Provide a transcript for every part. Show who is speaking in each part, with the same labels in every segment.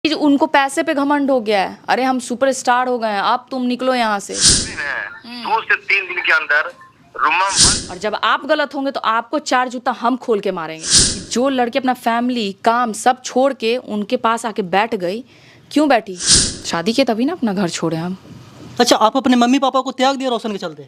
Speaker 1: उनको पैसे पे घमंड हो गया है। अरे हम सुपरस्टार हो गए हैं, अब तुम निकलो यहाँ से।
Speaker 2: 2 से 3 दिन के अंदर
Speaker 1: और जब आप गलत होंगे तो आपको 4 जूता हम खोल के मारेंगे। जो लड़की अपना फैमिली काम सब छोड़ के उनके पास आके बैठ गई, क्यों बैठी? शादी के तभी ना अपना घर छोड़े हम।
Speaker 3: अच्छा, आप अपने मम्मी पापा को त्याग दिया रोशन के चलते?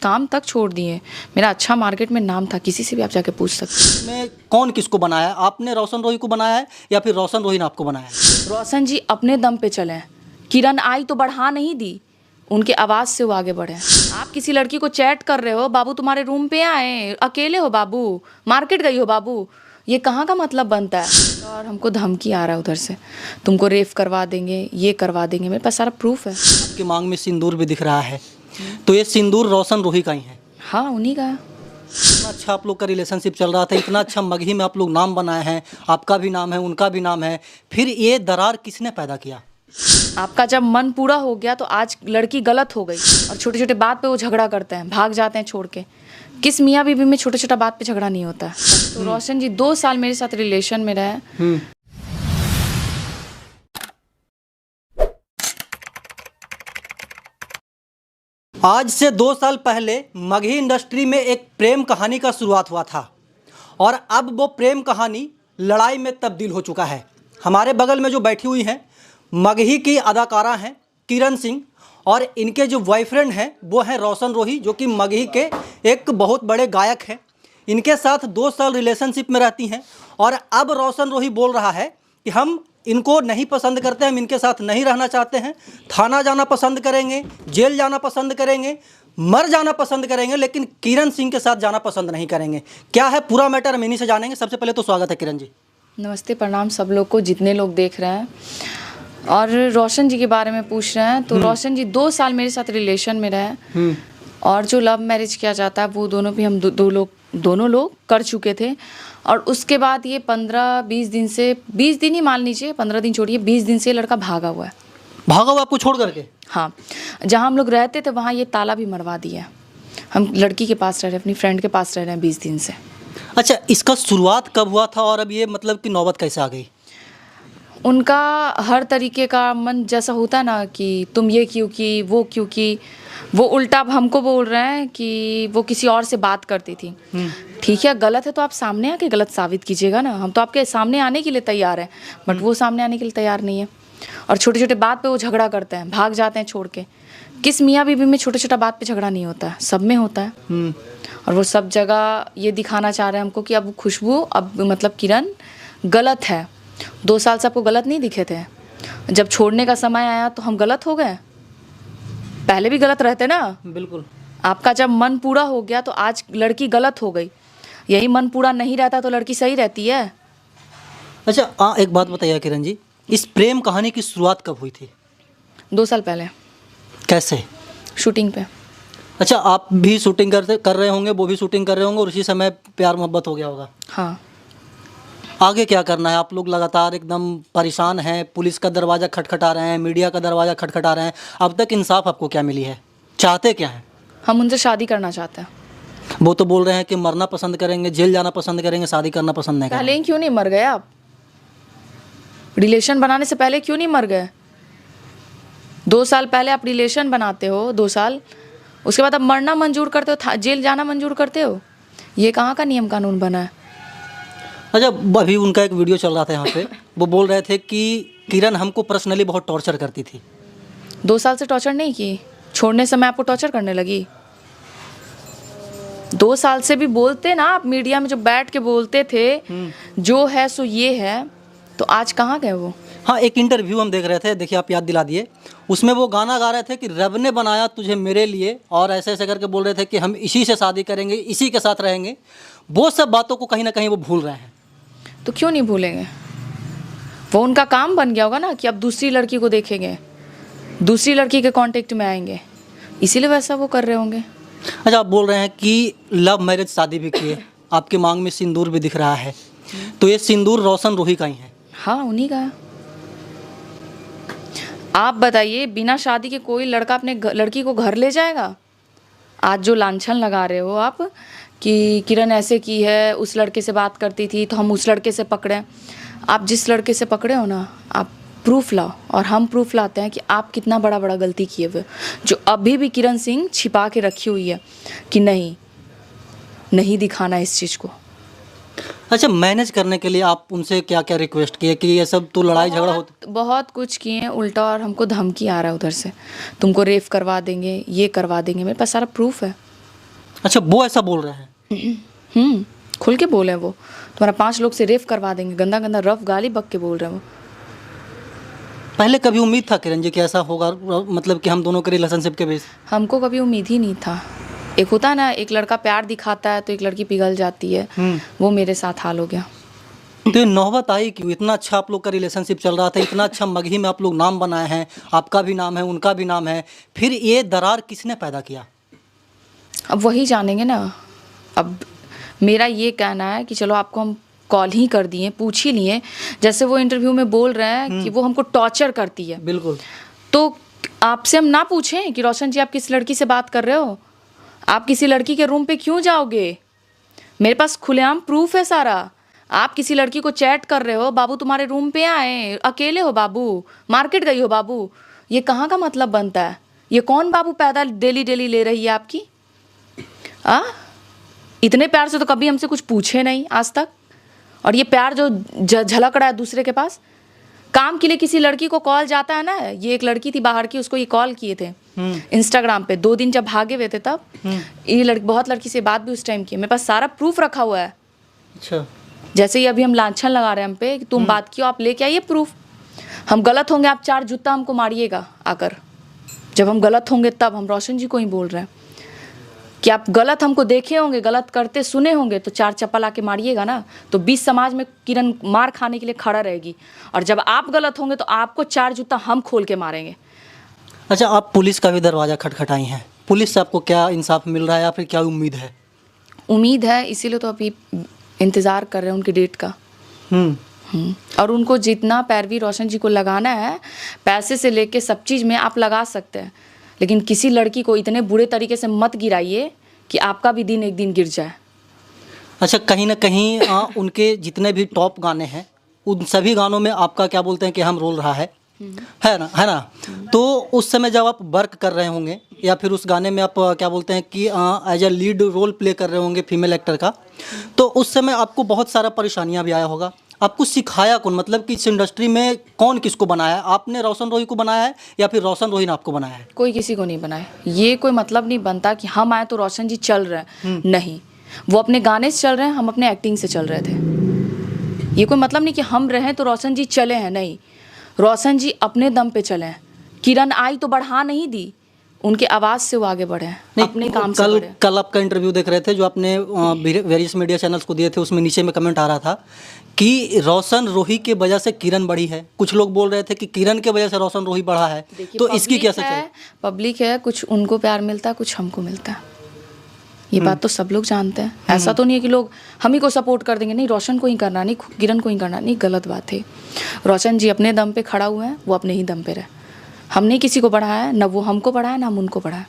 Speaker 1: काम तक छोड़ दिए। मेरा अच्छा मार्केट में नाम था, किसी से भी आप जाके पूछ सकते।
Speaker 3: मैं कौन किसको बनाया? आपने रोशन रोही को बनाया है या फिर रोशन रोही ने आपको बनाया है?
Speaker 1: रोशन जी अपने दम पे चले। किरण आई तो बढ़ा नहीं दी, उनके आवाज़ से वो आगे बढ़े। आप किसी लड़की को चैट कर रहे हो, बाबू तुम्हारे रूम पे आए, अकेले हो बाबू, मार्केट गई हो बाबू, ये कहाँ का मतलब बनता है? और हमको धमकी आ रहा है उधर से, तुमको रेफ करवा देंगे, ये करवा देंगे। मेरे पास सारा प्रूफ है।
Speaker 3: आपकी मांग में सिंदूर भी दिख रहा है, तो ये सिंदूर रोशन रोही का ही है?
Speaker 1: हाँ, उन्हीं का है।
Speaker 3: इतना अच्छा आप लोग का रिलेशनशिप चल रहा था, इतना अच्छा मगही में आप लोग नाम बनाए हैं, आपका भी नाम है, उनका भी नाम है, फिर ये दरार किसने पैदा किया?
Speaker 1: आपका जब मन पूरा हो गया तो आज लड़की गलत हो गई और छोटे छोटे बात पे वो झगड़ा करते हैं, भाग जाते हैं छोड़ के। किस मियाँ बीवी में छोटे छोटा बात पे झगड़ा नहीं होता है? तो रोशन जी 2 साल मेरे साथ रिलेशन में रहे।
Speaker 3: आज से 2 साल पहले मगही इंडस्ट्री में एक प्रेम कहानी का शुरुआत हुआ था और अब वो प्रेम कहानी लड़ाई में तब्दील हो चुका है। हमारे बगल में जो बैठी हुई हैं मगही की अदाकारा हैं किरण सिंह, और इनके जो बॉयफ्रेंड हैं वो हैं रोशन रोही, जो कि मगही के एक बहुत बड़े गायक हैं। इनके साथ 2 साल रिलेशनशिप में रहती हैं और अब रोशन रोही बोल रहा है कि हम इनको नहीं पसंद करते, हम इनके साथ नहीं रहना चाहते हैं, थाना जाना पसंद करेंगे, जेल जाना पसंद करेंगे, मर जाना पसंद करेंगे, लेकिन किरण सिंह के साथ जाना पसंद नहीं करेंगे। क्या है पूरा मैटर, हम इन्हीं से जानेंगे। सबसे पहले तो स्वागत है किरण जी।
Speaker 1: नमस्ते, प्रणाम सब लोग को, जितने लोग देख रहे हैं। और रोशन जी के बारे में पूछ रहे हैं, तो रोशन जी 2 साल मेरे साथ रिलेशन में रहे और जो लव मैरिज किया जाता है वो दोनों भी हम दोनों लोग कर चुके थे। और उसके बाद ये 15-20 दिन से, 20 दिन ही मान लीजिए, 15 दिन छोड़िए, 20 दिन से लड़का भागा हुआ है।
Speaker 3: भागा हुआ आपको छोड़ करके?
Speaker 1: हाँ, जहाँ हम लोग रहते थे वहाँ ये ताला भी मरवा दिया। हम लड़की के पास रह रहे हैं, अपनी फ्रेंड के पास रह रहे हैं 20 दिन से।
Speaker 3: अच्छा, इसका शुरुआत कब हुआ था और अब ये मतलब कि नौबत कैसे आ गई?
Speaker 1: उनका हर तरीके का मन जैसा होता है ना कि तुम ये क्यों की, वो क्यों की, वो उल्टा अब हमको बोल रहे हैं कि वो किसी और से बात करती थी। ठीक है, गलत है तो आप सामने आके गलत साबित कीजिएगा ना, हम तो आपके सामने आने के लिए तैयार हैं, बट वो सामने आने के लिए तैयार नहीं है। और छोटे छोटे बात पे वो झगड़ा करते हैं, भाग जाते हैं छोड़ के। किस मियाँ बीवी में छोटे छोटा बात पे झगड़ा नहीं होता है? सब में होता है। और वो सब जगह ये दिखाना चाह रहे हैं हमको कि अब खुशबू, अब मतलब किरण गलत है। 2 साल से आपको गलत नहीं दिखे थे, जब छोड़ने का समय आया तो हम गलत हो गए? पहले भी गलत रहते ना।
Speaker 3: बिल्कुल।
Speaker 1: आपका जब मन पूरा हो गया तो आज लड़की गलत हो गई। यही मन पूरा नहीं रहता तो लड़की सही रहती है।
Speaker 3: अच्छा, एक बात बताइए किरण जी, इस प्रेम कहानी की शुरुआत कब हुई थी?
Speaker 1: 2 साल पहले।
Speaker 3: कैसे?
Speaker 1: शूटिंग पे।
Speaker 3: अच्छा, आप भी शूटिंग कर रहे होंगे, वो भी शूटिंग कर रहे होंगे और उसी समय प्यार मोहब्बत हो गया होगा।
Speaker 1: हाँ।
Speaker 3: आगे क्या करना है? आप लोग लगातार एकदम परेशान हैं, पुलिस का दरवाज़ा खटखटा रहे हैं, मीडिया का दरवाज़ा खटखटा रहे हैं, अब तक इंसाफ आपको क्या मिली है? चाहते क्या हैं?
Speaker 1: हम उनसे शादी करना चाहते हैं।
Speaker 3: वो तो बोल रहे हैं कि मरना पसंद करेंगे, जेल जाना पसंद करेंगे, शादी करना पसंद नहीं
Speaker 1: पहले
Speaker 3: करेंगे।
Speaker 1: ही क्यों नहीं मर गए आप? रिलेशन बनाने से पहले क्यों नहीं मर गए? 2 साल पहले आप रिलेशन बनाते हो, 2 साल, उसके बाद आप मरना मंजूर करते हो, जेल जाना मंजूर करते हो? ये कहाँ का नियम कानून बना है?
Speaker 3: अच्छा, अभी उनका एक वीडियो चल रहा था यहाँ पे, वो बोल रहे थे कि किरण हमको पर्सनली बहुत टॉर्चर करती थी।
Speaker 1: 2 साल से टॉर्चर नहीं की, छोड़ने समय आपको टॉर्चर करने लगी? 2 साल से भी बोलते ना आप, मीडिया में जो बैठ के बोलते थे जो है सो ये है, तो आज कहाँ गए वो?
Speaker 3: हाँ, एक इंटरव्यू हम देख रहे थे, देखिए आप याद दिला दिए, उसमें वो गाना गा रहे थे कि रब ने बनाया तुझे मेरे लिए, और ऐसे ऐसे करके बोल रहे थे कि हम इसी से शादी करेंगे, इसी के साथ रहेंगे। वो सब बातों को कहीं ना कहीं वो भूल रहे हैं।
Speaker 1: तो क्यों नहीं भूलेंगे? वो उनका काम बन गया होगा ना कि अब दूसरी लड़की को देखेंगे, दूसरी लड़की के कांटेक्ट में आएंगे, इसीलिए वैसा वो कर रहे होंगे।
Speaker 3: अच्छा, आप बोल रहे हैं कि लव मैरिज शादी भी किए, आपकी मांग में सिंदूर भी दिख रहा है, तो ये सिंदूर रोशन रोही का ही है?
Speaker 1: हाँ, उन्हीं का है। आप बताइए, बिना शादी के कोई लड़का अपने लड़की को घर ले जाएगा? आज जो लांछन लगा रहे हो आप कि किरण ऐसे की है, उस लड़के से बात करती थी तो हम उस लड़के से पकड़े, आप जिस लड़के से पकड़े हो ना, आप प्रूफ लाओ, और हम प्रूफ लाते हैं कि आप कितना बड़ा बड़ा गलती किए हुए, जो अभी भी किरण सिंह छिपा के रखी हुई है कि नहीं दिखाना इस चीज़ को।
Speaker 3: अच्छा, मैनेज करने के लिए आप उनसे क्या क्या रिक्वेस्ट किए कि ये सब तो लड़ाई झगड़ा होता?
Speaker 1: बहुत कुछ किए हैं उल्टा, और हमको धमकी आ रहा है उधर से, तुमको रेफ करवा देंगे, ये करवा देंगे। मेरे पास सारा प्रूफ है।
Speaker 3: अच्छा, वो ऐसा बोल रहे हैं?
Speaker 1: खुल के बोले वो, तुम्हारा 5 लोग से रेफ करवा देंगे, गंदा गंदा रफ गाली बक के बोल रहे हैं वो।
Speaker 3: पहले कभी उम्मीद था किरण जी कि ऐसा होगा, मतलब कि हम दोनों के रिलेशनशिप के बेस?
Speaker 1: हमको कभी उम्मीद ही नहीं था। एक होता है ना, एक लड़का प्यार दिखाता है तो एक लड़की पिघल जाती है, वो मेरे साथ हाल हो गया।
Speaker 3: तो ये नौबत आई क्यों? इतना अच्छा आप लोग का रिलेशनशिप चल रहा था, इतना अच्छा मगही में आप लोग नाम बनाए हैं, आपका भी नाम है, उनका भी नाम है, फिर ये दरार किसने पैदा किया?
Speaker 1: अब वही जानेंगे ना। अब मेरा ये कहना है कि चलो आपको हम कॉल ही कर दिए, पूछ ही लिए, जैसे वो इंटरव्यू में बोल रहे हैं कि वो हमको टॉर्चर करती है।
Speaker 3: बिल्कुल।
Speaker 1: तो आपसे हम ना पूछें कि रोशन जी आप किस लड़की से बात कर रहे हो, आप किसी लड़की के रूम पे क्यों जाओगे? मेरे पास खुलेआम प्रूफ है सारा। आप किसी लड़की को चैट कर रहे हो, बाबू तुम्हारे रूम पे आए, अकेले हो बाबू, मार्केट गई हो बाबू, ये कहाँ का मतलब बनता है? ये कौन बाबू पैदा डेली डेली ले रही है आपकी? इतने प्यार से तो कभी हमसे कुछ पूछे नहीं आज तक, और ये प्यार जो झलक रहा है दूसरे के पास। काम के लिए किसी लड़की को कॉल जाता है ना, ये एक लड़की थी बाहर की, उसको ये कॉल किए थे इंस्टाग्राम पे, 2 दिन जब भागे हुए थे तब ये बहुत लड़की से बात भी उस टाइम की। मेरे पास सारा प्रूफ रखा हुआ है।
Speaker 3: अच्छा,
Speaker 1: जैसे ही अभी हम लांछन लगा रहे हैं हम पे कि तुम बात कियो, आप लेके आइए प्रूफ। हम गलत होंगे, आप 4 जूता हमको मारिएगा आकर। जब हम गलत होंगे तब हम रोशन जी को ही बोल रहे हैं कि आप गलत हमको देखे होंगे, गलत करते सुने होंगे, तो 4 चप्पल आके मारिएगा ना, तो 20 समाज में किरण मार खाने के लिए खड़ा रहेगी। और जब आप गलत होंगे तो आपको 4 जूता हम खोल के मारेंगे।
Speaker 3: अच्छा, आप पुलिस का भी दरवाज़ा खटखटाई हैं, पुलिस से आपको क्या इंसाफ मिल रहा है या फिर क्या उम्मीद है?
Speaker 1: उम्मीद है, इसीलिए तो अभी इंतज़ार कर रहे हैं उनकी डेट का। और उनको जितना पैरवी रोशन जी को लगाना है, पैसे से लेके सब चीज़ में आप लगा सकते हैं, लेकिन किसी लड़की को इतने बुरे तरीके से मत गिराइए कि आपका भी दिन एक दिन गिर जाए।
Speaker 3: अच्छा, कहीं ना कहीं उनके जितने भी टॉप गाने हैं उन सभी गानों में आपका क्या बोलते हैं कि हम रोल रहा है ना? तो उस समय जब आप वर्क कर रहे होंगे या फिर उस गाने में आप क्या बोलते हैं कि as a lead role play कर रहे होंगे फीमेल एक्टर का, तो उस समय आपको बहुत सारा परेशानियां भी आया होगा। आपको सिखाया कौन, मतलब कि इस इंडस्ट्री में कौन किसको बनाया है? आपने रोशन रोही को बनाया है या फिर रोशन रोही ने आपको बनाया है?
Speaker 1: कोई किसी को नहीं बनाया। ये कोई मतलब नहीं बनता कि हम आए तो रोशन जी चल रहे हैं, नहीं, वो अपने गाने से चल रहे हैं, हम अपने एक्टिंग से चल रहे थे। ये कोई मतलब नहीं कि हम रहें तो रोशन जी चले हैं, नहीं, रोशन जी अपने दम पे चले हैं। किरण आई तो बढ़ा नहीं दी, उनके आवाज़ से वो आगे बढ़े हैं, अपने काम से बढ़े।
Speaker 3: कल आपका इंटरव्यू देख रहे थे जो आपने वेरियस मीडिया चैनल्स को दिए थे, उसमें नीचे में कमेंट आ रहा था कि रोशन रोही के वजह से किरण बढ़ी है। कुछ लोग बोल रहे थे कि किरण के वजह से रोशन रोही बढ़ा है, तो इसकी क्या सच है?
Speaker 1: पब्लिक है, कुछ उनको प्यार मिलता है, कुछ हमको मिलता है, ये बात तो सब लोग जानते हैं। ऐसा तो नहीं है कि लोग हम ही को सपोर्ट कर देंगे, नहीं रोशन को ही करना, नहीं किरण को ही करना, नहीं, गलत बात है। रोशन जी अपने दम पे खड़ा हुए हैं, वो अपने ही दम पे रहे। हमने किसी को बढ़ाया है, ना वो हमको बढ़ाया, ना हम उनको बढ़ाया।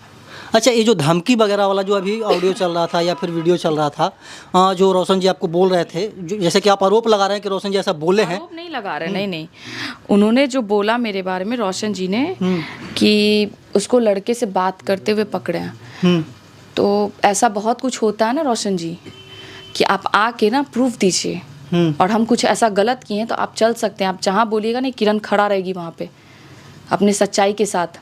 Speaker 3: अच्छा, ये जो धमकी वगैरह वाला जो अभी ऑडियो चल रहा था या फिर वीडियो चल रहा था, जो रोशन जी आपको बोल रहे थे, जैसे कि आप आरोप लगा रहे हैं कि रोशन जी ऐसा बोले हैं।
Speaker 1: आरोप नहीं लगा रहे, नहीं, उन्होंने जो बोला मेरे बारे में रोशन जी ने कि उसको लड़के से बात करते हुए पकड़े हैं, तो ऐसा बहुत कुछ होता है ना रोशन जी, कि आप आके ना प्रूफ दीजिए, और हम कुछ ऐसा गलत किए हैं तो आप चल सकते हैं, आप जहाँ बोलिएगा नहीं, किरण खड़ा रहेगी वहाँ पे अपनी सच्चाई के साथ।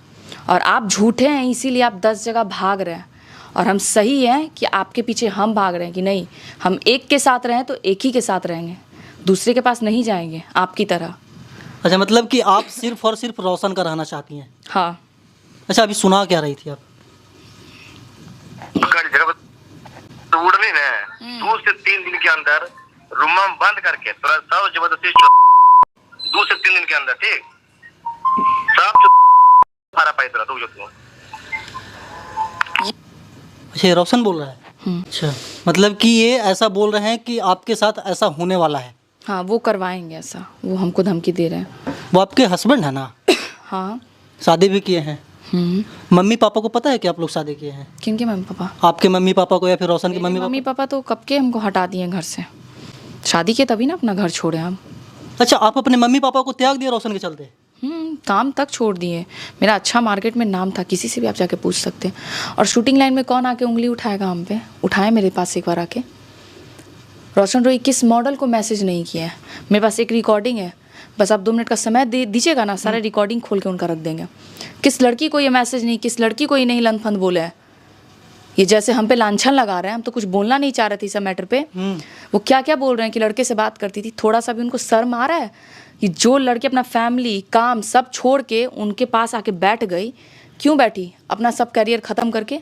Speaker 1: और आप झूठे हैं इसीलिए आप 10 जगह भाग रहे हैं, और हम सही हैं कि आपके पीछे हम भाग रहे हैं कि नहीं, हम एक के साथ रहें तो एक ही के साथ रहेंगे, दूसरे के पास नहीं जाएंगे आपकी तरह।
Speaker 3: अच्छा, मतलब कि आप सिर्फ और सिर्फ रोशन का रहना चाहती हैं?
Speaker 1: हाँ।
Speaker 3: अच्छा, अभी सुना क्या रही थी आप?
Speaker 2: तो उड़नी ना 2 से 3 दिन के अंदर रूम में बंद करके थोड़ा सब जबरदस्ती 2 से 3 दिन के अंदर, ठीक, सब सारा पैसा दो जो तुम।
Speaker 3: अच्छा, रोशन बोल रहा है? अच्छा, मतलब कि ये ऐसा बोल रहे हैं कि आपके साथ ऐसा होने वाला है?
Speaker 1: हाँ, वो करवाएंगे ऐसा, वो हमको धमकी दे रहे हैं।
Speaker 3: वो आपके हस्बैंड है ना?
Speaker 1: हाँ।
Speaker 3: शादी भी किए हैं? मम्मी पापा को पता है कि आप लोग शादी किए हैं?
Speaker 1: किनके मम्मी पापा?
Speaker 3: आपके मम्मी पापा को या फिर रोशन के मम्मी
Speaker 1: पापा तो कब के हमको हटा दिए घर से, शादी के तभी ना अपना घर छोड़े हम।
Speaker 3: अच्छा, आप अपने मम्मी पापा को त्याग दिए रोशन के चलते?
Speaker 1: काम तक छोड़ दिए। मेरा अच्छा मार्केट में नाम था, किसी से भी आप जाके पूछ सकते हैं। और शूटिंग लाइन में कौन आके उंगली उठाएगा हम पे? उठाए मेरे पास एक बार आके। रोशन रोई किस मॉडल को मैसेज नहीं किया है? मेरे पास एक रिकॉर्डिंग है, बस आप 2 मिनट का समय दे दीजिएगा ना, सारा रिकॉर्डिंग खोल के उनका रख देंगे। किस लड़की को ये मैसेज नहीं, किस लड़की को ये नहीं लंथफंद बोले है? ये जैसे हम पे लांछन लगा रहे हैं, हम तो कुछ बोलना नहीं चाह रहे थे इस मैटर पे। वो क्या क्या बोल रहे हैं कि लड़के से बात करती थी, थोड़ा सा भी उनको शर्म आ रहा है? कि जो लड़के अपना फैमिली काम सब छोड़ के उनके पास आके बैठ गई, क्यों बैठी? अपना सब करियर ख़त्म करके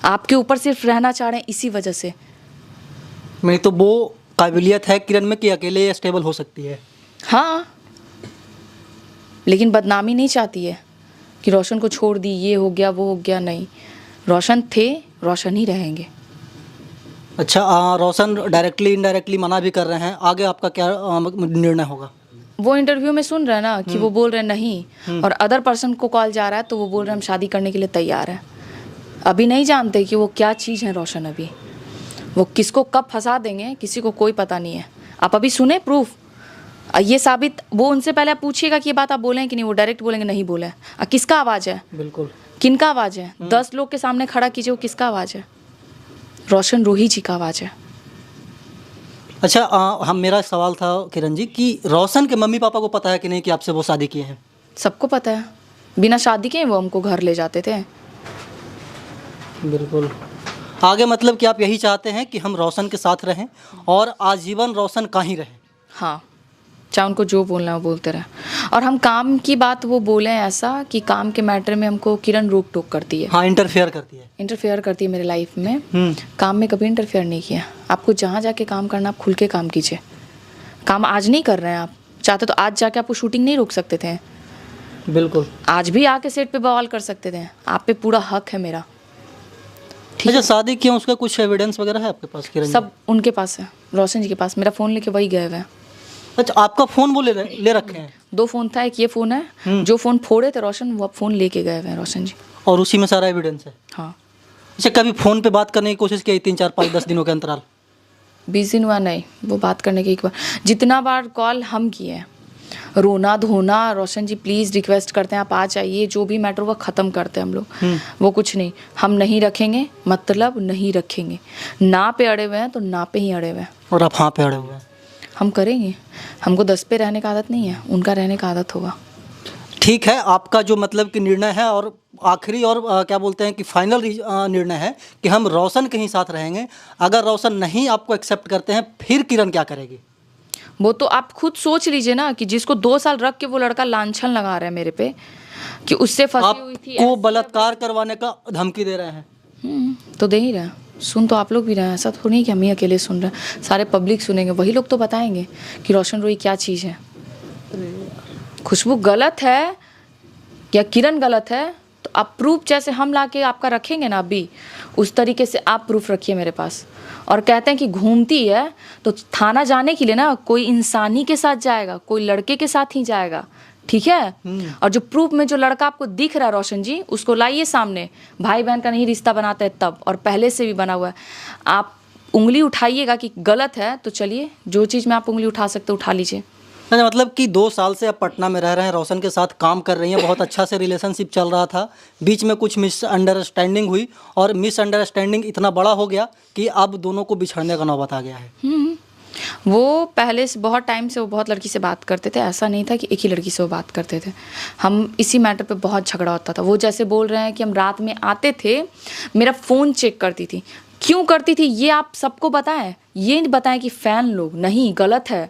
Speaker 1: आपके ऊपर सिर्फ रहना चाह रहे हैं इसी वजह से।
Speaker 3: नहीं तो वो काबिलियत है किरण में कि अकेले ये स्टेबल हो सकती है।
Speaker 1: हाँ, लेकिन बदनामी नहीं चाहती है कि रोशन को छोड़ दी, ये हो गया वो हो गया। नहीं, रोशन थे, रोशन ही रहेंगे।
Speaker 3: अच्छा, रोशन डायरेक्टली इनडायरेक्टली मना भी कर रहे हैं, आगे आपका क्या निर्णय होगा?
Speaker 1: वो इंटरव्यू में सुन रहे हैं ना कि वो बोल रहे हैं नहीं, और अदर पर्सन को कॉल जा रहा है तो वो बोल रहे हैं हम शादी करने के लिए तैयार हैं। अभी नहीं जानते कि वो क्या चीज़ है रोशन। अभी वो किसको कब फंसा देंगे किसी को कोई पता नहीं है। आप अभी सुने प्रूफ, ये साबित वो उनसे पहले आप पूछिएगा कि ये बात आप बोलें कि नहीं, वो डायरेक्ट बोलेंगे नहीं बोले। किसका आवाज़ है?
Speaker 3: बिल्कुल,
Speaker 1: किनका आवाज़ है? 10 लोग के सामने खड़ा कीजिए, वो किसका आवाज़ है? रोशन रोही जी का आवाज़ है।
Speaker 3: अच्छा, हम मेरा सवाल था किरण जी कि रोशन के मम्मी पापा को पता है कि नहीं कि आपसे वो शादी किए हैं?
Speaker 1: सबको पता है, बिना शादी के वो हमको घर ले जाते थे।
Speaker 3: बिल्कुल। आगे मतलब कि आप यही चाहते हैं कि हम रोशन के साथ रहें और आजीवन रोशन का ही रहें?
Speaker 1: हाँ, चाहे उनको जो बोलना है वो बोलते रहे। और हम काम की बात वो बोले ऐसा कि काम के मैटर में हमको किरण रोक टोक करती है।
Speaker 3: हाँ, इंटरफेयर करती है।
Speaker 1: इंटरफेयर करती है मेरे लाइफ में। काम में कभी इंटरफेयर नहीं किया। आपको जहाँ जाके काम करना आप खुल के काम कीजिए। काम आज नहीं कर रहे हैं आप, चाहते तो आज जाके आपको शूटिंग नहीं रोक सकते थे?
Speaker 3: बिल्कुल।
Speaker 1: आज भी आके सेट पे बवाल कर सकते थे। आप पे पूरा हक है मेरा।
Speaker 3: अच्छा, शादी किया उसका कुछ एविडेंस वगैरह है आपके पास किरण जी?
Speaker 1: सब उनके पास है, रोशन जी के पास। मेरा फ़ोन लेके वही गए हुए हैं।
Speaker 3: अच्छा, आपका फ़ोन वो ले रखे हैं?
Speaker 1: 2 फ़ोन था, एक ये फ़ोन है। जो फ़ोन फोड़े थे रोशन, वो फ़ोन लेके गए हुए हैं रोशन जी।
Speaker 3: और उसी में सारा एविडेंस है?
Speaker 1: हाँ।
Speaker 3: अच्छा, कभी फ़ोन पे बात करने की कोशिश की 3, 4, 5, 10 दिनों के अंतराल?
Speaker 1: 20 दिन हुआ नहीं, वो बात करने की एक बार। जितना बार कॉल हम किए हैं, रोना धोना, रोशन जी प्लीज़ रिक्वेस्ट करते हैं आप आ जाइए, जो भी मैटर हुआ ख़त्म करते हैं हम लोग। वो कुछ नहीं, हम नहीं रखेंगे मतलब नहीं रखेंगे। ना पे अड़े हुए हैं तो ना पे ही अड़े हुए हैं।
Speaker 3: और आप हाँ पे अड़े हुए हैं?
Speaker 1: हम करेंगे। हमको 10 पे रहने का आदत नहीं है, उनका रहने का आदत होगा।
Speaker 3: ठीक है, आपका जो मतलब कि निर्णय है और आखिरी और क्या बोलते हैं कि फाइनल निर्णय है कि हम रोशन के ही साथ रहेंगे। अगर रोशन नहीं आपको एक्सेप्ट करते हैं फिर किरण क्या करेगी?
Speaker 1: वो तो आप खुद सोच लीजिए ना कि जिसको 2 साल रख के वो लड़का लांछन लगा रहा है मेरे पे कि उससे फंसी हुई थी,
Speaker 3: आपको बलात्कार करवाने का धमकी दे रहे हैं।
Speaker 1: तो दे ही रहे हैं। सुन तो आप लोग भी रहे हैं, ऐसा तो नहीं कि हम ही अकेले सुन रहे हैं। सारे पब्लिक सुनेंगे, वही लोग तो बताएंगे कि रोशन रोई क्या चीज़ है। खुशबू गलत है या किरण गलत है तो आप प्रूफ जैसे हम लाके आपका रखेंगे ना, अभी उस तरीके से आप प्रूफ रखिए मेरे पास। और कहते हैं कि घूमती है तो थाना जाने के लिए ना कोई इंसानी के साथ जाएगा, कोई लड़के के साथ ही जाएगा, ठीक है? और जो प्रूफ में जो लड़का आपको दिख रहा है रोशन जी, उसको लाइए सामने। भाई बहन का नहीं रिश्ता बनाते हैं तब, और पहले से भी बना हुआ है। आप उंगली उठाइएगा कि गलत है तो चलिए, जो चीज़ में आप उंगली उठा सकते उठा लीजिए।
Speaker 3: अच्छा, मतलब कि 2 साल से आप पटना में रह रहे हैं, रोशन के साथ काम कर रही हैं, बहुत अच्छा से रिलेशनशिप चल रहा था, बीच में कुछ मिसअंडरस्टैंडिंग हुई और मिसअंडरस्टैंडिंग इतना बड़ा हो गया कि अब दोनों को बिछड़ने का नौबत आ गया है।
Speaker 1: वो पहले से बहुत टाइम से वो बहुत लड़की से बात करते थे, ऐसा नहीं था कि एक ही लड़की से वो बात करते थे। हम इसी मैटर पे बहुत झगड़ा होता था। वो जैसे बोल रहे हैं कि हम रात में आते थे, मेरा फ़ोन चेक करती थी। क्यों करती थी ये आप सबको बताएं, ये बताएं कि फ़ैन लोग नहीं, गलत है।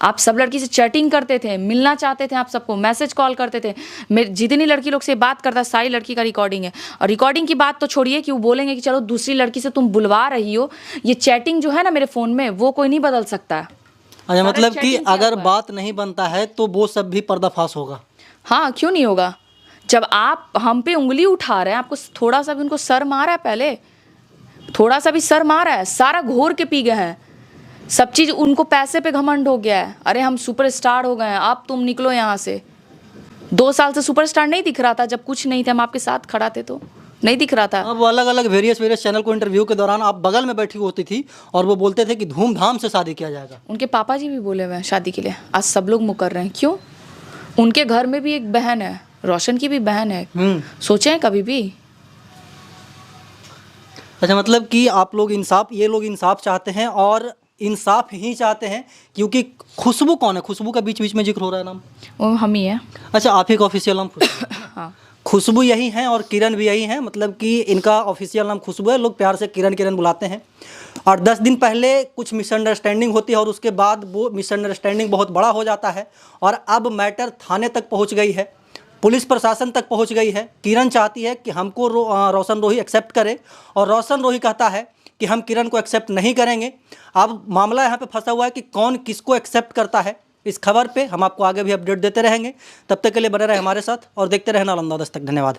Speaker 1: आप सब लड़की से चैटिंग करते थे, मिलना चाहते थे, आप सबको मैसेज कॉल करते थे। मेरे जितनी लड़की लोग से बात करता सारी लड़की का रिकॉर्डिंग है। और रिकॉर्डिंग की बात तो छोड़िए कि वो बोलेंगे कि चलो दूसरी लड़की से तुम बुलवा रही हो, ये चैटिंग जो है ना मेरे फ़ोन में वो कोई नहीं बदल सकता है।
Speaker 3: अच्छा, मतलब कि अगर बात नहीं बनता है तो वो सब भी पर्दाफाश होगा?
Speaker 1: हाँ, क्यों नहीं होगा? जब आप हम पे उंगली उठा रहे हैं, आपको थोड़ा सा भी उनको शर्म आ रहा है? पहले थोड़ा सा भी शर्म आ रहा है? सारा घोर के पी गए हैं सब चीज़। उनको पैसे पे घमंड हो गया है। अरे हम सुपरस्टार हो गए हैं, अब तुम निकलो यहाँ से। 2 साल से सुपरस्टार नहीं दिख रहा था, जब कुछ नहीं थे हम आपके साथ खड़ा थे तो नहीं दिख रहा था।
Speaker 3: अब अलग अलग वेरियस चैनल को इंटरव्यू के दौरान आप बगल में बैठी होती थी और वो बोलते थे कि धूमधाम से शादी किया जाएगा।
Speaker 1: उनके पापा जी भी बोले हुए हैं शादी के लिए। आज सब लोग मुकर रहे हैं। क्यों? उनके घर में भी एक बहन है, रोशन की भी बहन है। सोचे हैं कभी भी?
Speaker 3: अच्छा, मतलब कि आप लोग इंसाफ, ये लोग इंसाफ चाहते हैं और इंसाफ ही चाहते हैं, क्योंकि खुशबू कौन है? खुशबू का बीच बीच में जिक्र हो रहा है नाम।
Speaker 1: वो हम ही है।
Speaker 3: अच्छा, आप ही का ऑफिशियल नाम खुशबू?
Speaker 1: हाँ।
Speaker 3: खुशबू यही हैं और किरण भी यही हैं, मतलब कि इनका ऑफिशियल नाम खुशबू है, लोग प्यार से किरण किरण बुलाते हैं। और 10 दिन पहले कुछ मिसअंडरस्टैंडिंग होती है और उसके बाद वो मिसअंडरस्टैंडिंग बहुत बड़ा हो जाता है और अब मैटर थाने तक पहुंच गई है, पुलिस प्रशासन तक पहुंच गई है। किरण चाहती है कि हमको रोशन रोही एक्सेप्ट करे और रोशन रोही कहता है कि हम किरण को एक्सेप्ट नहीं करेंगे। अब मामला यहाँ पे फंसा हुआ है कि कौन किसको एक्सेप्ट करता है। इस खबर पे हम आपको आगे भी अपडेट देते रहेंगे। तब तक के लिए बने रहे हमारे साथ और देखते रहे नालंदा दस्तक। धन्यवाद।